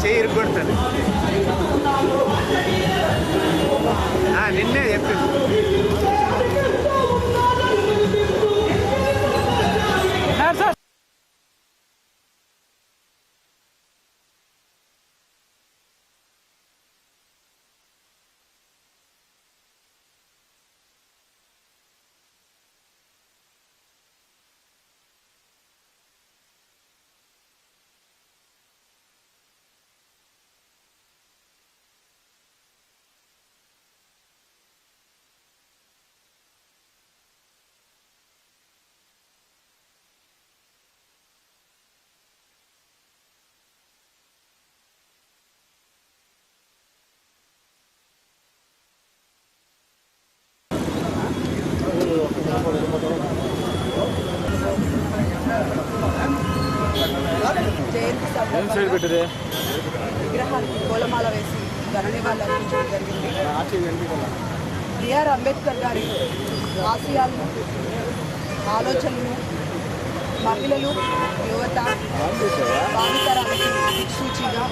చేయి ఇరుక్కొడుతుంది నిన్నే చెప్పింది. విగ్రహానికి పూలమాల వేసి ధరణివాళ్ళు అర్పించడం జరిగింది. బిఆర్ అంబేద్కర్ గారి ఆశయాలను, ఆలోచనలు మహిళలు, యువత, భావితరాలకి దిక్సూచిగా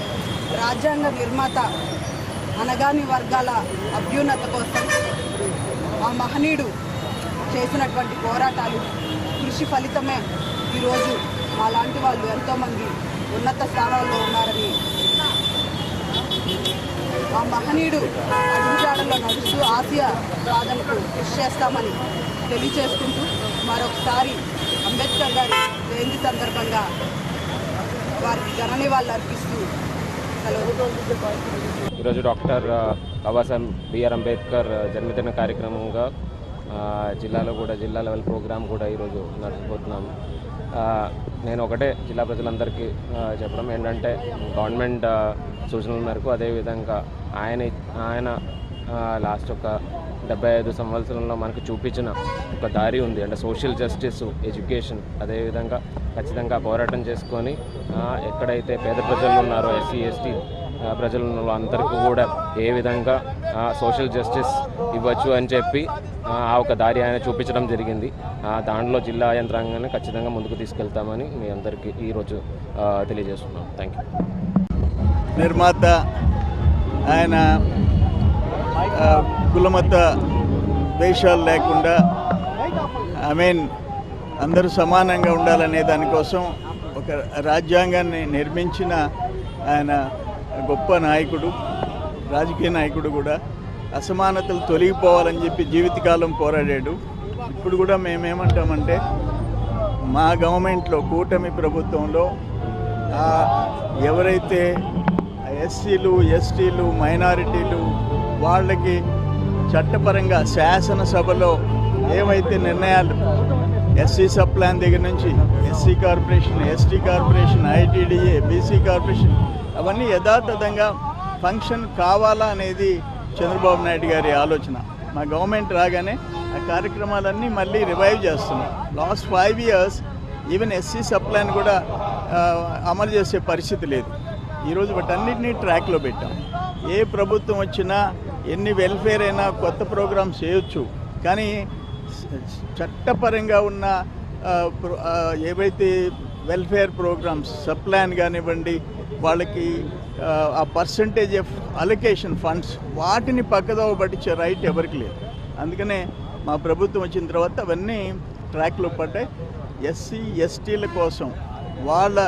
రాజ్యాంగ నిర్మాత అనగాని వర్గాల అభ్యున్నత కోసం ఆ మహనీయుడు చేసినటువంటి పోరాటాలు, కృషి ఫలితమే ఈరోజు మా లాంటి వాళ్ళు ఎంతోమంది ఉన్నత స్థానాల్లో ఉన్నారని, ఆ మహనీయుడు అడుగుజాడల్లో నడుస్తూ ఆసియా సాధనకు కృషి చేస్తామని తెలియజేసుకుంటూ మరొకసారి అంబేద్కర్ గారి జయంతి సందర్భంగా వారికి ఘననివాళులు అర్పిస్తూ ఈరోజు డాక్టర్ బాబాసాహెబ్ బిఆర్ అంబేద్కర్ జన్మదిన కార్యక్రమంగా జిల్లా లెవెల్ ప్రోగ్రాం కూడా ఈరోజు నడిచిపోతున్నాము. నేను ఒకటే జిల్లా ప్రజలందరికీ చెప్పడం ఏంటంటే, గవర్నమెంట్ సూచనల మేరకు అదేవిధంగా ఆయన లాస్ట్ ఒక 75 సంవత్సరంలో మనకు చూపించిన ఒక దారి ఉంది. అంటే సోషల్ జస్టిస్, ఎడ్యుకేషన్, అదేవిధంగా ఖచ్చితంగా పోరాటం చేసుకొని ఎక్కడైతే పేద ప్రజలు ఉన్నారో, ఎస్సీ ఎస్టీ ప్రజలు ఉన్నారో అందరికీ కూడా ఏ విధంగా సోషల్ జస్టిస్ ఇవ్వచ్చు అని చెప్పి ఆ ఒక దారి ఆయన చూపించడం జరిగింది. దాంట్లో జిల్లా యంత్రాంగాన్ని ఖచ్చితంగా ముందుకు తీసుకెళ్తామని మీ అందరికీ ఈరోజు తెలియజేస్తున్నాం. Thank you. నిర్మాత ఆయన కులమత ద్వేషాలు లేకుండా అందరూ సమానంగా ఉండాలనే దానికోసం ఒక రాజ్యాంగాన్ని నిర్మించిన ఆయన గొప్ప నాయకుడు, రాజకీయ నాయకుడు కూడా. అసమానతలు తొలగిపోవాలని చెప్పి జీవితకాలం పోరాడాడు. ఇప్పుడు కూడా మేమేమంటామంటే, మా గవర్నమెంట్లో, కూటమి ప్రభుత్వంలో ఎవరైతే ఎస్సీలు, ఎస్టీలు, మైనారిటీలు వాళ్ళకి చట్టపరంగా శాసనసభలో ఏవైతే నిర్ణయాలు ఎస్సీ సబ్ ప్లాన్ దగ్గర నుంచి SC corporation, ST corporation, ITDA, BC corporation అవన్నీ యథాతథంగా ఫంక్షన్ కావాలా అనేది చంద్రబాబు నాయుడు గారి ఆలోచన. మా గవర్నమెంట్ రాగానే ఆ కార్యక్రమాలన్నీ మళ్ళీ రివైవ్ చేస్తున్నాం. Last 5 years even SC sub plan కూడా అమలు చేసే పరిస్థితి లేదు. ఈరోజు వాటన్నిటినీ ట్రాక్లో పెట్టాం. ఏ ప్రభుత్వం వచ్చినా, ఎన్ని వెల్ఫేర్ అయినా కొత్త ప్రోగ్రామ్స్ చేయొచ్చు, కానీ చట్టపరంగా ఉన్న ఏవైతే వెల్ఫేర్ ప్రోగ్రామ్స్, సబ్ ప్లాన్ కానివ్వండి, వాళ్ళకి ఆ పర్సంటేజ్ ఆఫ్ అలొకేషన్ ఫండ్స్ వాటిని పక్కదోవ పట్టించే రైట్ ఎవరికి లేదు. అందుకనే మా ప్రభుత్వం వచ్చిన తర్వాత అవన్నీ ట్రాక్లో పడ్డాయి. ఎస్సీ ఎస్టీల కోసం వాళ్ళ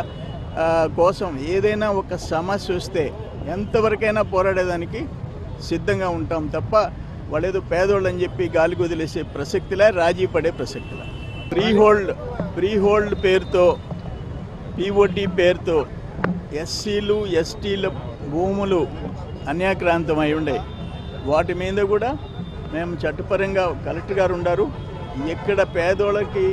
కోసం ఏదైనా ఒక సమస్య వస్తే ఎంతవరకైనా పోరాడేదానికి సిద్ధంగా ఉంటాం తప్ప వాళ్ళు ఏదో పేదోళ్ళు అని చెప్పి గాలి వదిలేసే ప్రసక్తిలా, రాజీ పడే ప్రసక్తిలా. ఫ్రీ హోల్డ్ పేరుతో, పిఓటి పేరుతో ఎస్సీలు ఎస్టీల భూములు అన్యాక్రాంతమై ఉండే వాటి మీద కూడా మేము చట్టపరంగా కలెక్టర్ గారు ఉన్నారు. ఎక్కడ పేదోళ్ళకి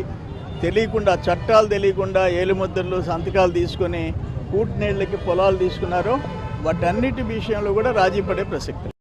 తెలియకుండా, చట్టాలు తెలియకుండా ఏలుముద్రలు సంతకాలు తీసుకొని కూటినీళ్ళకి పొలాలు తీసుకున్నారో వాటన్నిటి విషయంలో కూడా రాజీ పడే ప్రసక్తి.